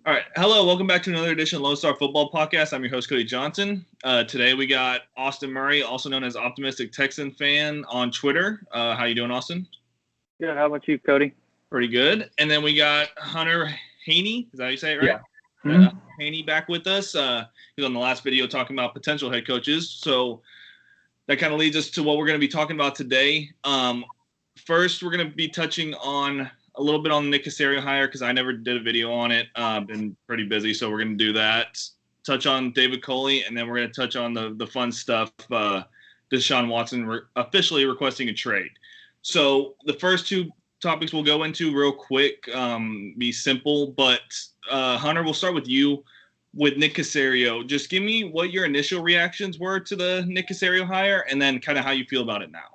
All right. Hello. Welcome back to another edition of Lone Star Football Podcast. I'm your host, Cody Johnson. Today we got Austin Murray, also known as Optimistic Texan Fan on Twitter. How you doing, Austin? Good. How about you, Cody? Pretty good. And then we got Hunter Haynie. Is that how you say it, right? Yeah. Mm-hmm. Haynie back with us. He was on the last video talking about potential head coaches. So that kind of leads us to what we're going to be talking about today. First, we're going to be touching on a little bit on the Nick Caserio hire because I never did a video on it. Been pretty busy, so we're going to do that. Touch on David Culley, and then we're going to touch on the fun stuff, Deshaun Watson officially requesting a trade. So the first two topics we'll go into real quick, be simple. But Hunter, we'll start with you with Nick Caserio. Just give me what your initial reactions were to the Nick Caserio hire, and then kind of how you feel about it now.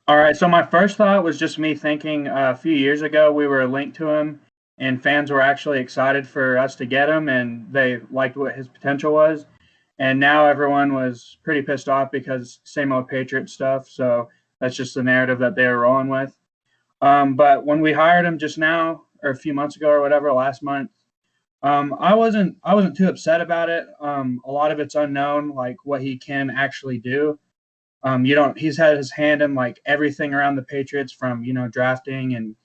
All right, so my first thought was just me thinking a few years ago we were linked to him, and fans were actually excited for us to get him, and they liked what his potential was. And now everyone was pretty pissed off because same old Patriot stuff, so that's just the narrative that they were rolling with. But when we hired him just now, or a few months ago or whatever, last month, I wasn't too upset about it. A lot of it's unknown, like what he can actually do. He's had his hand in like everything around the Patriots from, drafting and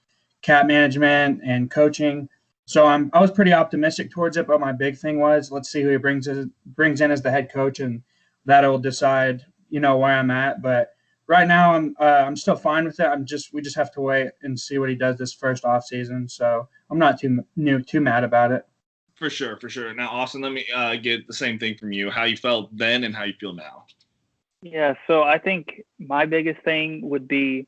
cap management and coaching. So I was pretty optimistic towards it, but my big thing was, let's see who he brings in as the head coach, and that'll decide, where I'm at. But right now I'm still fine with it. We just have to wait and see what he does this first off season. So I'm not too mad about it. For sure. Now, Austin, let me get the same thing from you, how you felt then and how you feel now. Yeah, so I think my biggest thing would be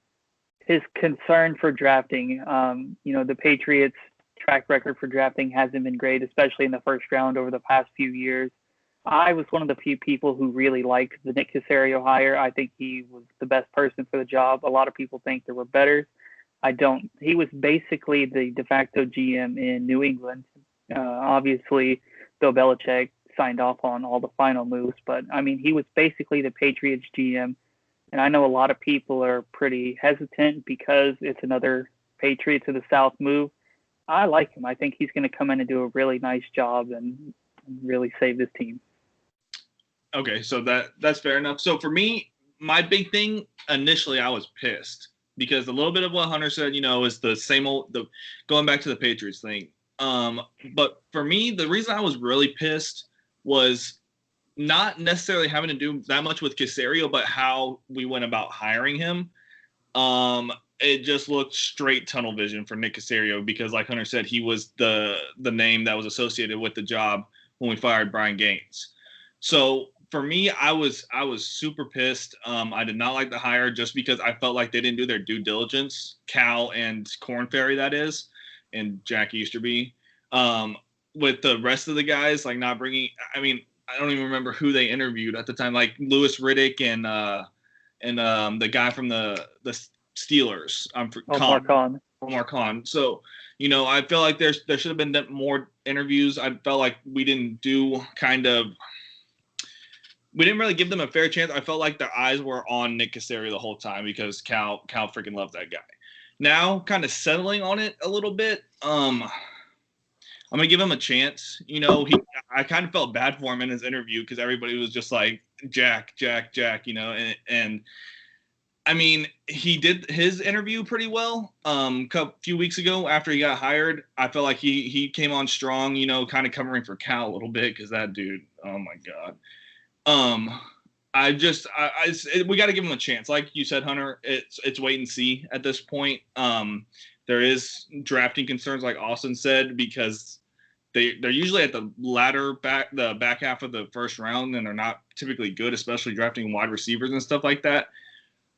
his concern for drafting. The Patriots' track record for drafting hasn't been great, especially in the first round over the past few years. I was one of the few people who really liked the Nick Caserio hire. I think he was the best person for the job. A lot of people think there were better. I don't. He was basically the de facto GM in New England. Obviously, Bill Belichick signed off on all the final moves, but he was basically the Patriots GM, and I know a lot of people are pretty hesitant because it's another Patriots of the South move. I like him. I think he's going to come in and do a really nice job and really save this team. Okay, so that's fair enough. So for me, my big thing initially, I was pissed because a little bit of what Hunter said, is the same old going back to the Patriots thing. But for me, the reason I was really pissed was not necessarily having to do that much with Casario, but how we went about hiring him. It just looked straight tunnel vision for Nick Caserio because, like Hunter said, he was the name that was associated with the job when we fired Brian Gaines. So for me, I was super pissed. I did not like the hire just because I felt like they didn't do their due diligence. Cal and Corn Ferry, that is, and Jack Easterby. With the rest of the guys, like not bringing. I don't even remember who they interviewed at the time, like Louis Riddick and the guy from the Steelers. Omar Khan. So I feel like there should have been more interviews. I felt like we didn't really give them a fair chance. I felt like their eyes were on Nick Caserio the whole time because Cal freaking loves that guy. Now, kind of settling on it a little bit. I'm going to give him a chance. I kind of felt bad for him in his interview because everybody was just like, Jack, and he did his interview pretty well. A few weeks ago after he got hired, I felt like he came on strong, kind of covering for Cal a little bit because that dude, oh my God. We got to give him a chance. Like you said, Hunter, it's wait and see at this point. There is drafting concerns, like Austin said, because they're usually at the back half of the first round, and they're not typically good, especially drafting wide receivers and stuff like that.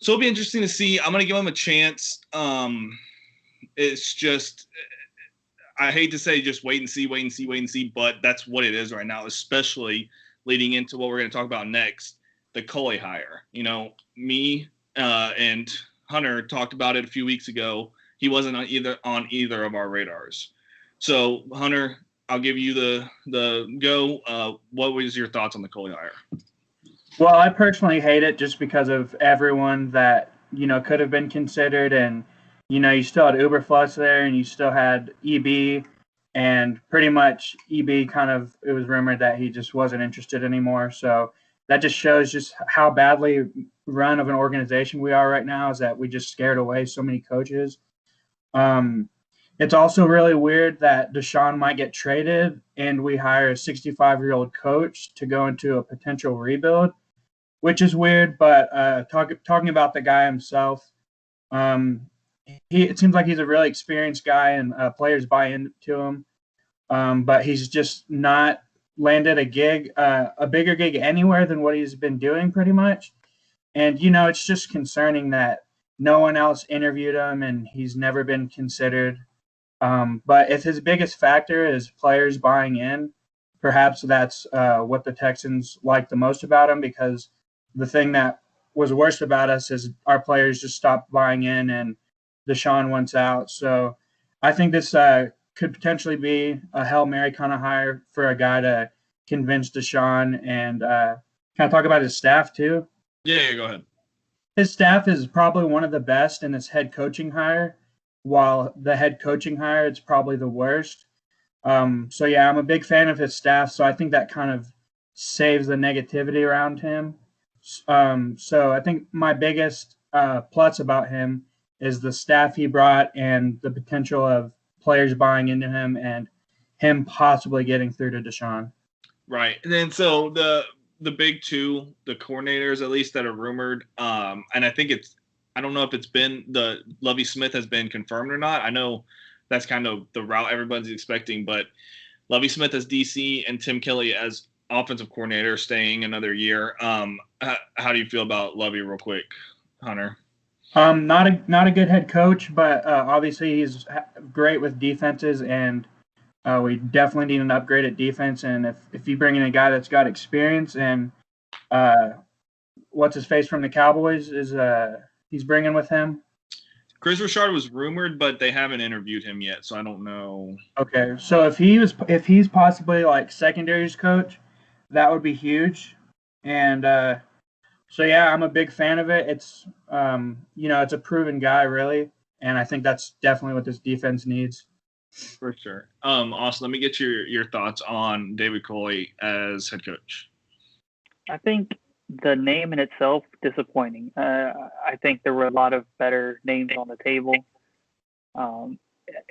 So it'll be interesting to see. I'm going to give him a chance. It's just, I hate to say just wait and see, but that's what it is right now, especially leading into what we're going to talk about next, the Coley hire. Me and Hunter talked about it a few weeks ago. He wasn't on either of our radars. So, Hunter, I'll give you the go. What was your thoughts on the Coley hire? Well, I personally hate it just because of everyone that, could have been considered. And, you still had Uberflux there, and you still had EB And pretty much EB it was rumored that he just wasn't interested anymore. So that just shows just how badly run of an organization we are right now, is that we just scared away so many coaches. It's also really weird that Deshaun might get traded and we hire a 65-year-old coach to go into a potential rebuild, which is weird. But talking about the guy himself, it seems like he's a really experienced guy and players buy into him. But he's just not landed a bigger gig anywhere than what he's been doing pretty much. And, it's just concerning that no one else interviewed him and he's never been considered. But if his biggest factor is players buying in, perhaps that's what the Texans like the most about him, because the thing that was worst about us is our players just stopped buying in and Deshaun wants out. So I think this could potentially be a Hail Mary kind of hire for a guy to convince Deshaun, and kind of talk about his staff too. Yeah, go ahead. His staff is probably one of the best in this head coaching hire, while the head coaching hire, it's probably the worst. So yeah, I'm a big fan of his staff, so I think that kind of saves the negativity around him. So I think my biggest plus about him is the staff he brought and the potential of players buying into him and him possibly getting through to Deshaun. Right. And then so the big two, the coordinators at least that are rumored, and I think I don't know if it's been the Lovie Smith has been confirmed or not. I know that's kind of the route everybody's expecting, but Lovie Smith as DC and Tim Kelly as offensive coordinator staying another year. How do you feel about Lovie real quick, Hunter? Not a good head coach, but obviously he's great with defenses, and we definitely need an upgrade at defense. And if you bring in a guy that's got experience, and what's his face from the Cowboys is he's bringing with him. Chris Richard was rumored, but they haven't interviewed him yet, so I don't know. Okay, so if he's possibly like secondaries coach, that would be huge. And so yeah, I'm a big fan of it. It's it's a proven guy really, and I think that's definitely what this defense needs. For sure. Austin, let me get your thoughts on David Culley as head coach. I think the name in itself disappointing. I think there were a lot of better names on the table.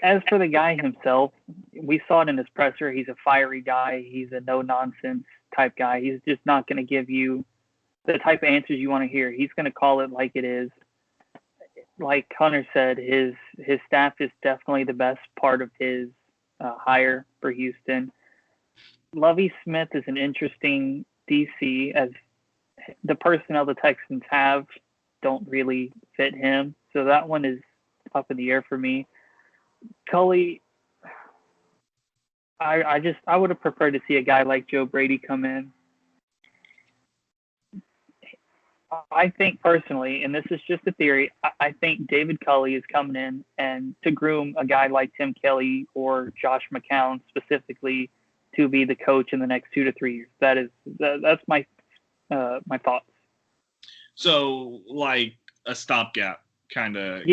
As for the guy himself, we saw it in his presser. He's a fiery guy. He's a no-nonsense type guy. He's just not going to give you the type of answers you want to hear. He's going to call it like it is. Like Hunter said, his staff is definitely the best part of his hire for Houston. Lovie Smith is an interesting DC, as the personnel the Texans have don't really fit him. So that one is up in the air for me. Coley, I would have preferred to see a guy like Joe Brady come in. I think personally, and this is just a theory, I think David Culley is coming in and to groom a guy like Tim Kelly or Josh McCown specifically to be the coach in the next 2 to 3 years. That's my thoughts. So like a stopgap kind of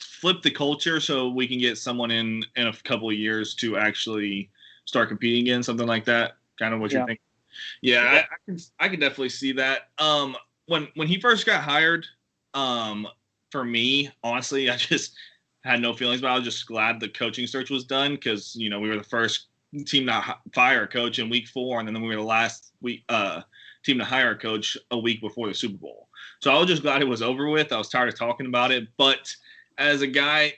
flip the culture so we can get someone in a couple of years to actually start competing again, something like that. Kind of what you're thinking. Yeah, I can definitely see that. When he first got hired, for me, honestly, I just had no feelings about it. I was just glad the coaching search was done because, we were the first team to fire a coach in week 4, and then we were the last team to hire a coach a week before the Super Bowl. So I was just glad it was over with. I was tired of talking about it. But as a guy,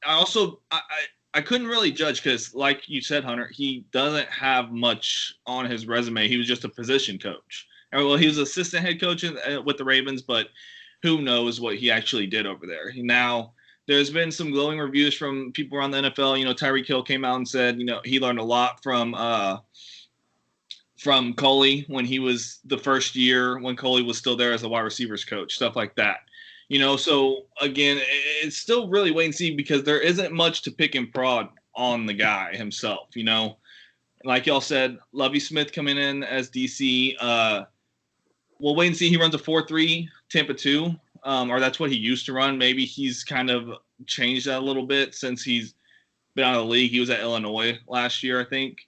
I couldn't really judge because, like you said, Hunter, he doesn't have much on his resume. He was just a position coach. Well, he was assistant head coach with the Ravens, but who knows what he actually did over there. Now, there's been some glowing reviews from people around the NFL. Tyreek Hill came out and said, he learned a lot from Coley when he was the first year when Coley was still there as a wide receivers coach, stuff like that. So again, it's still really wait and see because there isn't much to pick and prod on the guy himself. Like y'all said, Lovie Smith coming in as DC. We'll wait and see. He runs a 4-3 Tampa 2, or that's what he used to run. Maybe he's kind of changed that a little bit since he's been out of the league. He was at Illinois last year, I think.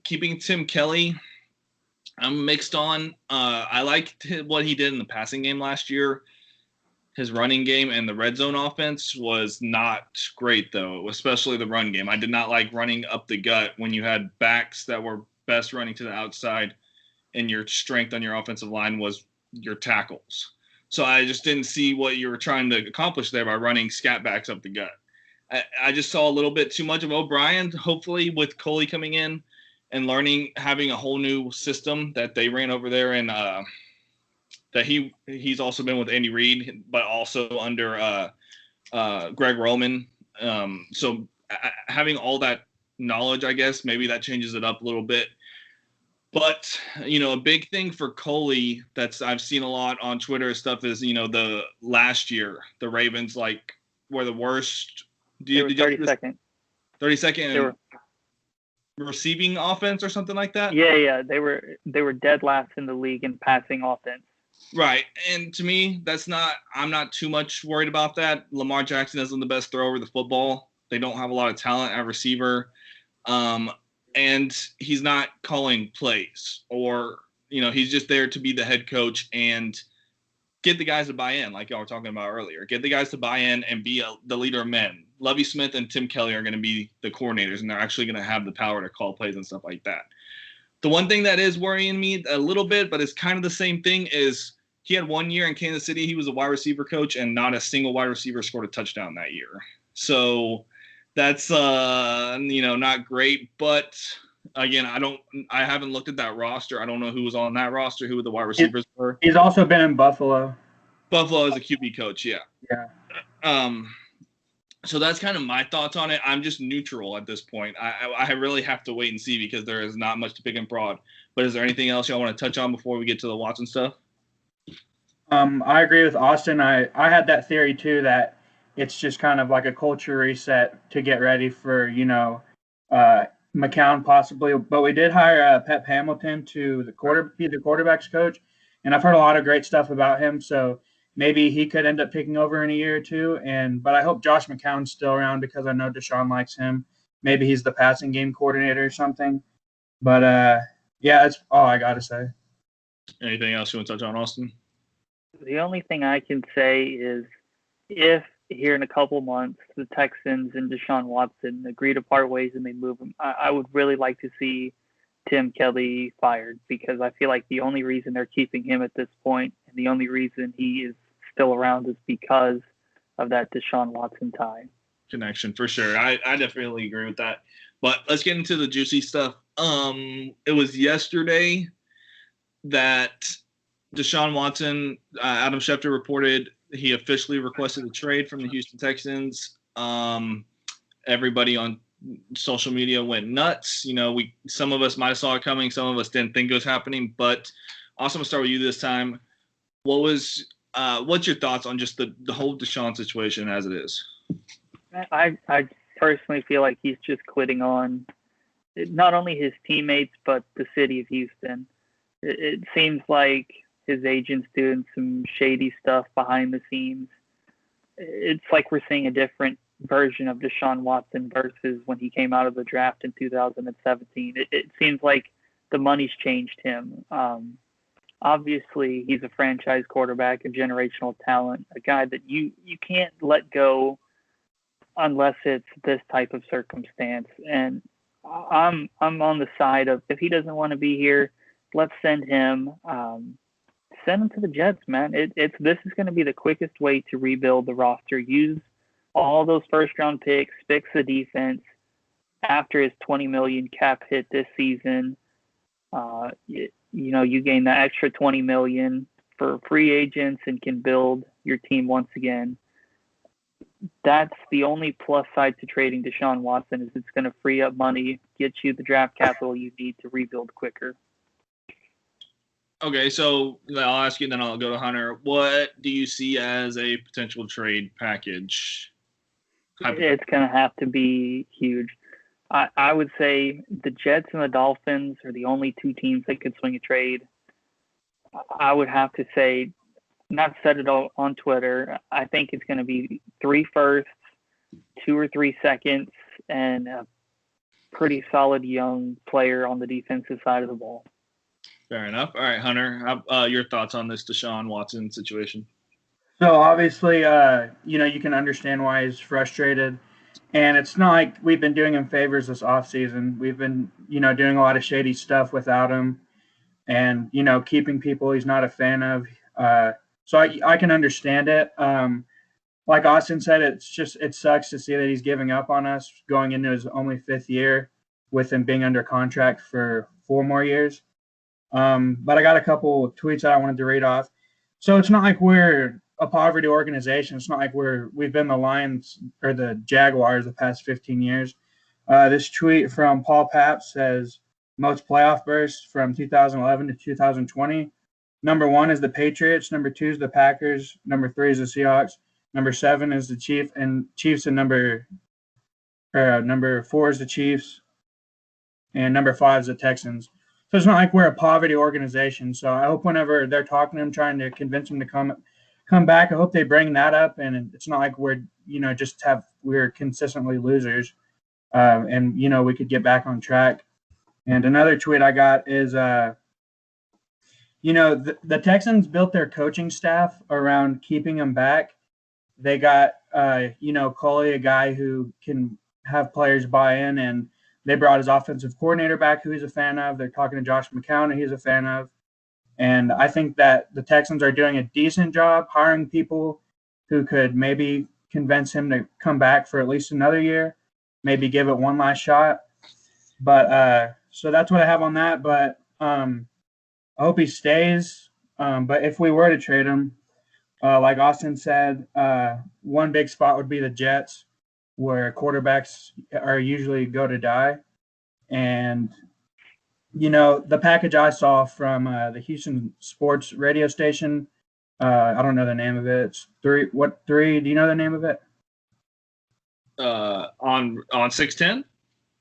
Keeping Tim Kelly, I'm mixed on. I liked what he did in the passing game last year. His running game and the red zone offense was not great, though, especially the run game. I did not like running up the gut when you had backs that were best running to the outside and your strength on your offensive line was your tackles. So I just didn't see what you were trying to accomplish there by running scat backs up the gut. I just saw a little bit too much of O'Brien, hopefully with Coley coming in and learning, having a whole new system that they ran over there and that he's also been with Andy Reid, but also under Greg Roman. So having all that knowledge, I guess, maybe that changes it up a little bit. But, a big thing for Coley that's I've seen a lot on Twitter stuff is, the last year, the Ravens, were the worst. They were 32nd. 32nd receiving offense or something like that? Yeah. They were dead last in the league in passing offense. Right. And to me, I'm not too much worried about that. Lamar Jackson isn't the best thrower of the football. They don't have a lot of talent at receiver. And he's not calling plays or, he's just there to be the head coach and get the guys to buy in, like y'all were talking about earlier. Get the guys to buy in and be the leader of men. Lovie Smith and Tim Kelly are going to be the coordinators, and they're actually going to have the power to call plays and stuff like that. The one thing that is worrying me a little bit, but it's kind of the same thing, is he had 1 year in Kansas City. He was a wide receiver coach, and not a single wide receiver scored a touchdown that year. So that's, not great. But, again, I haven't looked at that roster. I don't know who was on that roster, who the wide receivers were. He's also been in Buffalo. Buffalo is a QB coach, yeah. Yeah. So that's kind of my thoughts on it. I'm just neutral at this point. I really have to wait and see because there is not much to pick and prod. But is there anything else y'all want to touch on before we get to the Watson stuff? I agree with Austin. I had that theory too, that it's just kind of like a culture reset to get ready for, McCown possibly. But we did hire Pep Hamilton to be the quarterback's coach. And I've heard a lot of great stuff about him. So maybe he could end up taking over in a year or two. But I hope Josh McCown's still around because I know Deshaun likes him. Maybe he's the passing game coordinator or something. But, yeah, that's all I got to say. Anything else you want to touch on, Austin? The only thing I can say is if here in a couple months the Texans and Deshaun Watson agree to part ways and they move him, I would really like to see Tim Kelly fired because I feel like the only reason they're keeping him at this point and the only reason he is still around is because of that Deshaun Watson tie. Connection, for sure. I definitely agree with that. But let's get into the juicy stuff. It was yesterday that Deshaun Watson, Adam Schefter reported he officially requested a trade from the Houston Texans. Everybody on social media went nuts. Some of us might have saw it coming. Some of us didn't think it was happening. But also, I'm going to start with you this time. What's your thoughts on just the whole Deshaun situation as it is? I personally feel like he's just quitting on not only his teammates, but the city of Houston. It seems like his agent's doing some shady stuff behind the scenes. It's like we're seeing a different version of Deshaun Watson versus when he came out of the draft in 2017. It seems like the money's changed him. Obviously, he's a franchise quarterback, a generational talent, a guy that you can't let go unless it's this type of circumstance. And I'm on the side of if he doesn't want to be here, let's send him. Send him to the Jets, man. This is going to be the quickest way to rebuild the roster. Use all those first-round picks, fix the defense. After his $20 million cap hit this season, you gain that extra $20 million for free agents and can build your team once again. That's the only plus side to trading Deshaun Watson is it's going to free up money, get you the draft capital you need to rebuild quicker. Okay, so I'll ask you, then I'll go to Hunter. What do you see as a potential trade package? It's going to have to be huge. I would say the Jets and the Dolphins are the only two teams that could swing a trade. I would have to say, not said it all on Twitter, I think it's going to be 3 firsts, 2 or 3 seconds, and a pretty solid young player on the defensive side of the ball. Fair enough. All right, Hunter, your thoughts on this Deshaun Watson situation? So obviously, you can understand why he's frustrated. And it's not like we've been doing him favors this offseason. We've been, doing a lot of shady stuff without him and, keeping people he's not a fan of. So I can understand it. Like Austin said, it sucks to see that he's giving up on us going into his only 5th year with him being under contract for 4 more years. But I got a couple of tweets that I wanted to read off. So it's not like we're a poverty organization. It's not like we've been the Lions or the Jaguars the past 15 years. This tweet from Paul Papp says most playoff bursts from 2011 to 2020. Number 1 is the Patriots. Number 2 is the Packers. Number 3 is the Seahawks. Number 7 is the Chiefs, and number 4 is the Chiefs, and number 5 is the Texans. So it's not like we're a poverty organization. So I hope whenever they're talking to him, trying to convince him to come back, I hope they bring that up. And it's not like we're consistently losers, and we could get back on track. And another tweet I got is, the Texans built their coaching staff around keeping him back. They got, Coley, a guy who can have players buy in, and they brought his offensive coordinator back, who he's a fan of. They're talking to Josh McCown, who he's a fan of. And I think that the Texans are doing a decent job hiring people who could maybe convince him to come back for at least another year, maybe give it one last shot. But so that's what I have on that. But I hope he stays. But if we were to trade him, like Austin said, one big spot would be the Jets, where quarterbacks are usually go to die. And, the package I saw from the Houston sports radio station, I don't know the name of it. It's 3. What 3? Do you know the name of it? On 610?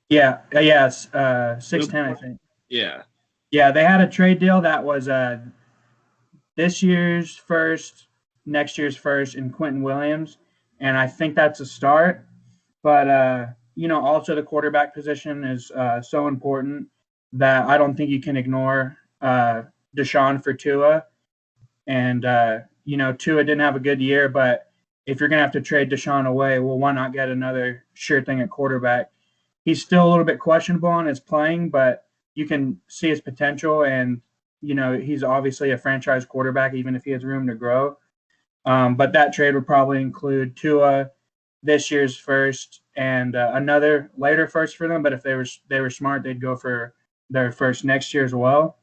Yeah. Yes. 610, I think. Yeah. Yeah. They had a trade deal that was this year's first, next year's first, and Quentin Williams. And I think that's a start. But, also the quarterback position is so important that I don't think you can ignore Deshaun for Tua. And, Tua didn't have a good year, but if you're going to have to trade Deshaun away, well, why not get another sure thing at quarterback? He's still a little bit questionable on his playing, but you can see his potential. And, he's obviously a franchise quarterback, even if he has room to grow. But that trade would probably include Tua, this year's first, and another later first for them. But if they were smart, they'd go for their first next year as well.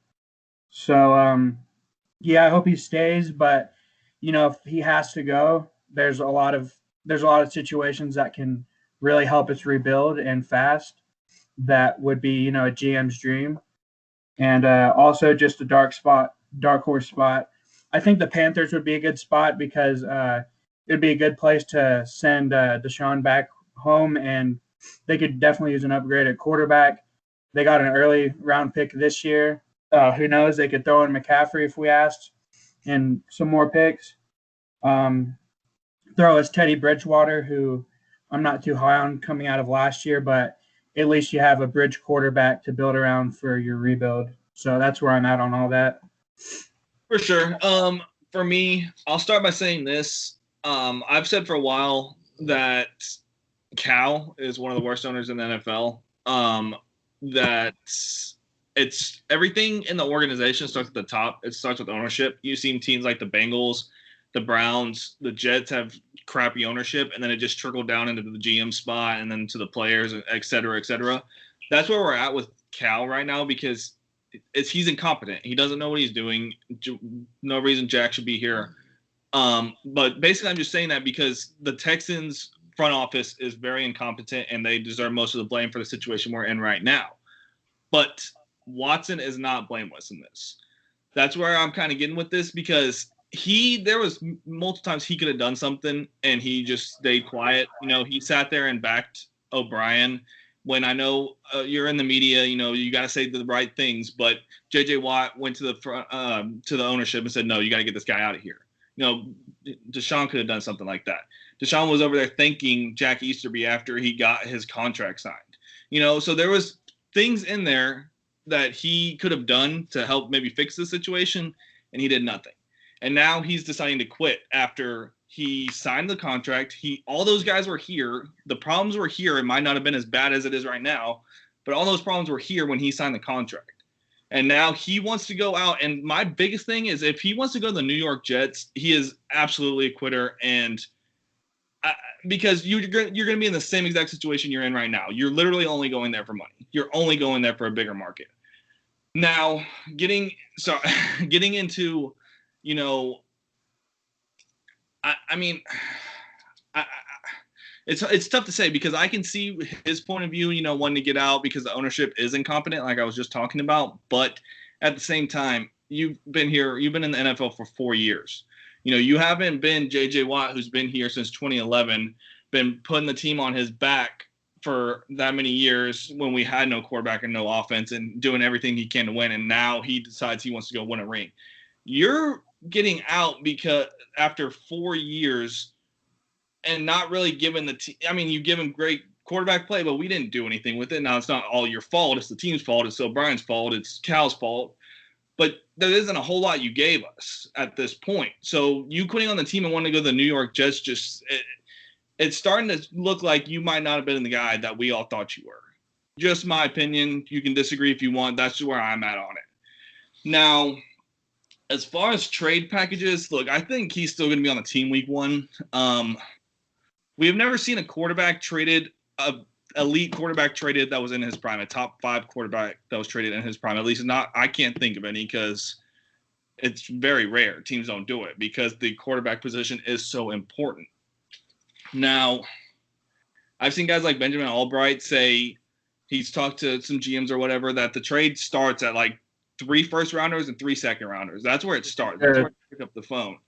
So I hope he stays. But if he has to go, there's a lot of situations that can really help us rebuild and fast. That would be a GM's dream, and also just a dark horse spot. I think the Panthers would be a good spot because it'd be a good place to send Deshaun back home, and they could definitely use an upgrade at quarterback. They got an early round pick this year. Who knows? They could throw in McCaffrey if we asked, and some more picks. Throw us Teddy Bridgewater, who I'm not too high on coming out of last year, but at least you have a bridge quarterback to build around for your rebuild. So that's where I'm at on all that. For sure. For me, I'll start by saying this. I've said for a while that Cal is one of the worst owners in the NFL. That it's everything in the organization starts at the top. It starts with ownership. You've seen teams like the Bengals, the Browns, the Jets have crappy ownership, and then it just trickled down into the GM spot and then to the players, et cetera, et cetera. That's where we're at with Cal right now because he's incompetent. He doesn't know what he's doing. No reason Jack should be here. But basically, I'm just saying that because the Texans front office is very incompetent and they deserve most of the blame for the situation we're in right now. But Watson is not blameless in this. That's where I'm kind of getting with this because there was multiple times he could have done something and he just stayed quiet. He sat there and backed O'Brien. When I know you're in the media, you got to say the right things. But J.J. Watt went to the front, to the ownership and said, "No, you got to get this guy out of here." Deshaun could have done something like that. Deshaun was over there thanking Jack Easterby after he got his contract signed. So there was things in there that he could have done to help maybe fix the situation, and he did nothing. And now he's deciding to quit after he signed the contract. All those guys were here. The problems were here. It might not have been as bad as it is right now, but all those problems were here when he signed the contract. And now he wants to go out. And my biggest thing is if he wants to go to the New York Jets, he is absolutely a quitter. And because you're going to be in the same exact situation you're in right now. You're literally only going there for money. You're only going there for a bigger market. Now, getting into, it's tough to say because I can see his point of view, wanting to get out because the ownership is incompetent, like I was just talking about. But at the same time, you've been in the NFL for 4 years. You haven't been J.J. Watt, who's been here since 2011, been putting the team on his back for that many years when we had no quarterback and no offense and doing everything he can to win. And now he decides he wants to go win a ring. You're getting out because after 4 years and not really giving the team. You give him great quarterback play, but we didn't do anything with it. Now, it's not all your fault. It's the team's fault. It's O'Brien's fault. It's Cal's fault. But there isn't a whole lot you gave us at this point. So you quitting on the team and wanting to go to the New York Jets, it's starting to look like you might not have been the guy that we all thought you were. Just my opinion. You can disagree if you want. That's where I'm at on it. Now, as far as trade packages, look, I think he's still going to be on the team week 1. We have never seen a quarterback traded, elite quarterback traded that was in his prime, a top 5 quarterback that was traded in his prime. At least I can't think of any because it's very rare. Teams don't do it because the quarterback position is so important. Now, I've seen guys like Benjamin Albright say he's talked to some GMs or whatever that the trade starts at like 3 first-rounders and 3 second-rounders. That's where it starts. That's where you pick up the phone.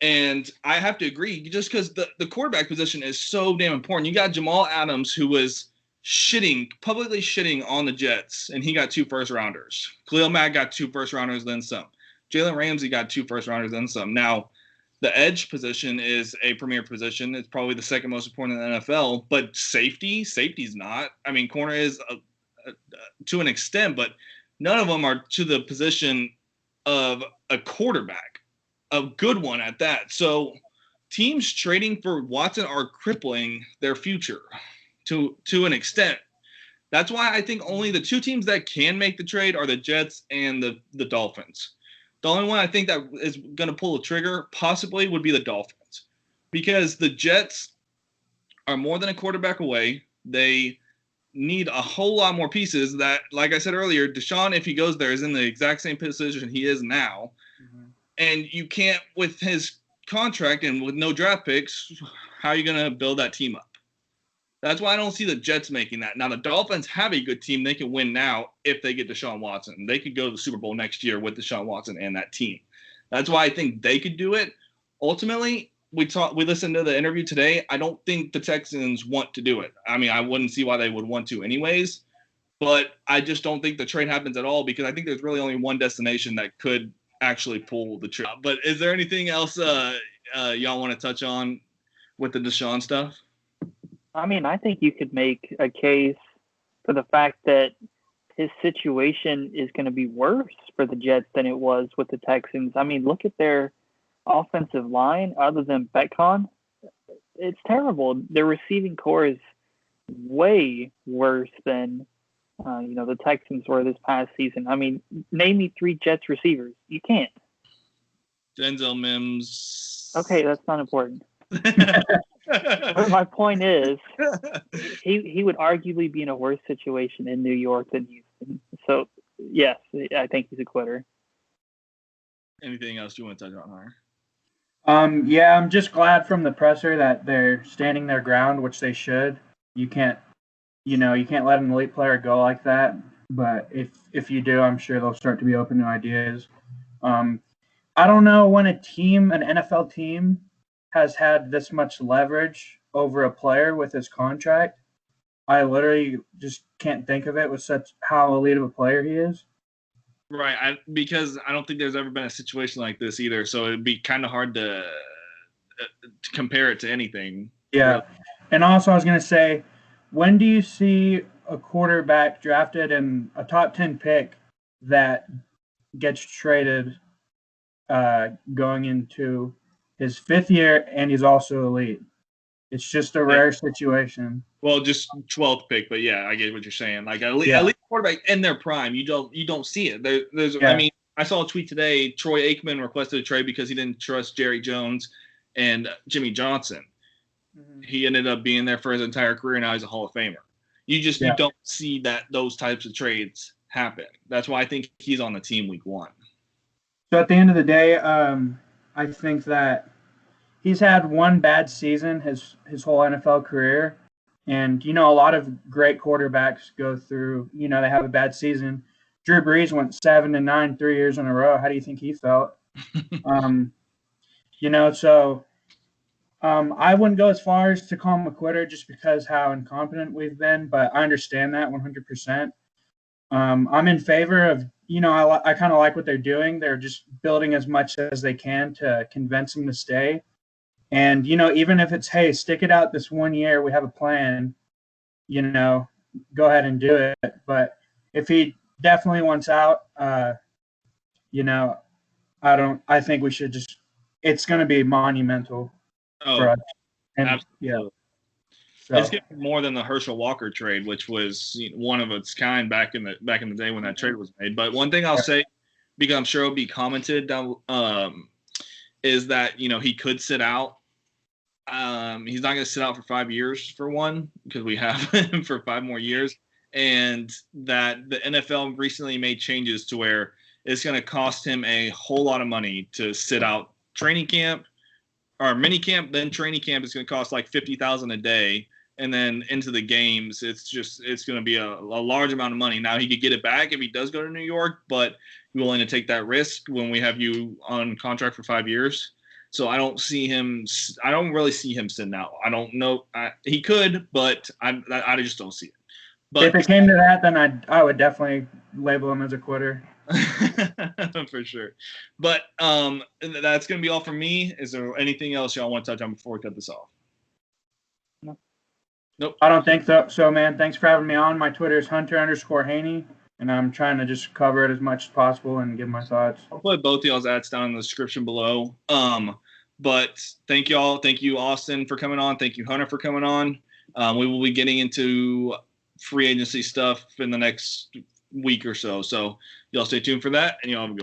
And I have to agree, just because the quarterback position is so damn important. You got Jamal Adams, who was publicly shitting on the Jets, and he got 2 first-rounders. Khalil Mack got 2 first-rounders, then some. Jalen Ramsey got 2 first-rounders, then some. Now, the edge position is a premier position. It's probably the second most important in the NFL. But safety's not. Corner is to an extent, but none of them are to the position of a quarterback. A good one at that. So teams trading for Watson are crippling their future to an extent. That's why I think only the 2 teams that can make the trade are the Jets and the Dolphins. The only one I think that is going to pull the trigger possibly would be the Dolphins because the Jets are more than a quarterback away. They need a whole lot more pieces that, like I said earlier, Deshaun, if he goes there, is in the exact same position he is now. Mm-hmm. And you can't, with his contract and with no draft picks, how are you going to build that team up? That's why I don't see the Jets making that. Now, the Dolphins have a good team. They can win now if they get Deshaun Watson. They could go to the Super Bowl next year with Deshaun Watson and that team. That's why I think they could do it. Ultimately, we listened to the interview today. I don't think the Texans want to do it. I wouldn't see why they would want to anyways. But I just don't think the trade happens at all because I think there's really only one destination that could actually pull the trigger. But is there anything else y'all want to touch on with the Deshaun stuff? I think you could make a case for the fact that his situation is going to be worse for the Jets than it was with the Texans. Look at their offensive line other than Betcon. It's terrible. Their receiving core is way worse than the Texans were this past season. Name me 3 Jets receivers. You can't. Denzel Mims. Okay, that's not important. But my point is, he would arguably be in a worse situation in New York than Houston. So, yes, I think he's a quitter. Anything else you want to touch on, Hunter? Yeah, I'm just glad from the presser that they're standing their ground, which they should. You can't let an elite player go like that. But if you do, I'm sure they'll start to be open to ideas. I don't know when an NFL team, has had this much leverage over a player with his contract. I literally just can't think of it with how elite of a player he is. Right, because I don't think there's ever been a situation like this either. So it'd be kind of hard to to compare it to anything. Yeah. Really. And also, I was going to say, when do you see a quarterback drafted in a top 10 pick that gets traded going into his 5th year and he's also elite? It's just a rare situation. Well, just 12th pick, but yeah, I get what you're saying. Like at least quarterback in their prime, you don't see it. I mean, I saw a tweet today. Troy Aikman requested a trade because he didn't trust Jerry Jones and Jimmy Johnson. Mm-hmm. He ended up being there for his entire career. Now he's a Hall of Famer. You don't see those types of trades happen. That's why I think he's on the team week 1. So at the end of the day, I think that he's had one bad season his whole NFL career. And, a lot of great quarterbacks go through, they have a bad season. Drew Brees went 7-9 3 years in a row. How do you think he felt? I wouldn't go as far as to call him a quitter just because how incompetent we've been, but I understand that 100%. I'm in favor of, I kind of like what they're doing. They're just building as much as they can to convince him to stay. And, even if it's, hey, stick it out this 1 year, we have a plan, go ahead and do it. But if he definitely wants out, I think we should just, it's going to be monumental for us. And, absolutely. Yeah. So. It's getting more than the Herschel Walker trade, which was one of its kind back in the day when that trade was made. But one thing I'll say, because I'm sure it'll be commented down, is that he could sit out. He's not going to sit out for 5 years for one, because we have him for 5 more years, and that the NFL recently made changes to where it's going to cost him a whole lot of money to sit out training camp or mini camp. Then training camp is going to cost like $50,000 a day. And then into the games, it's going to be a large amount of money. Now, he could get it back if he does go to New York, but you're willing to take that risk when we have you on contract for 5 years. So I don't really see him sitting out. I don't know. He could, but I just don't see it. But if it came to that, then I would definitely label him as a quitter. For sure. But that's going to be all from me. Is there anything else y'all want to touch on before we cut this off? Nope. I don't think so. So, man, thanks for having me on. My Twitter is Hunter_Haynie, and I'm trying to just cover it as much as possible and give my thoughts. I'll put both y'all's ads down in the description below. But thank y'all. Thank you, Austin, for coming on. Thank you, Hunter, for coming on. We will be getting into free agency stuff in the next week or so. So y'all stay tuned for that, and y'all have a good one.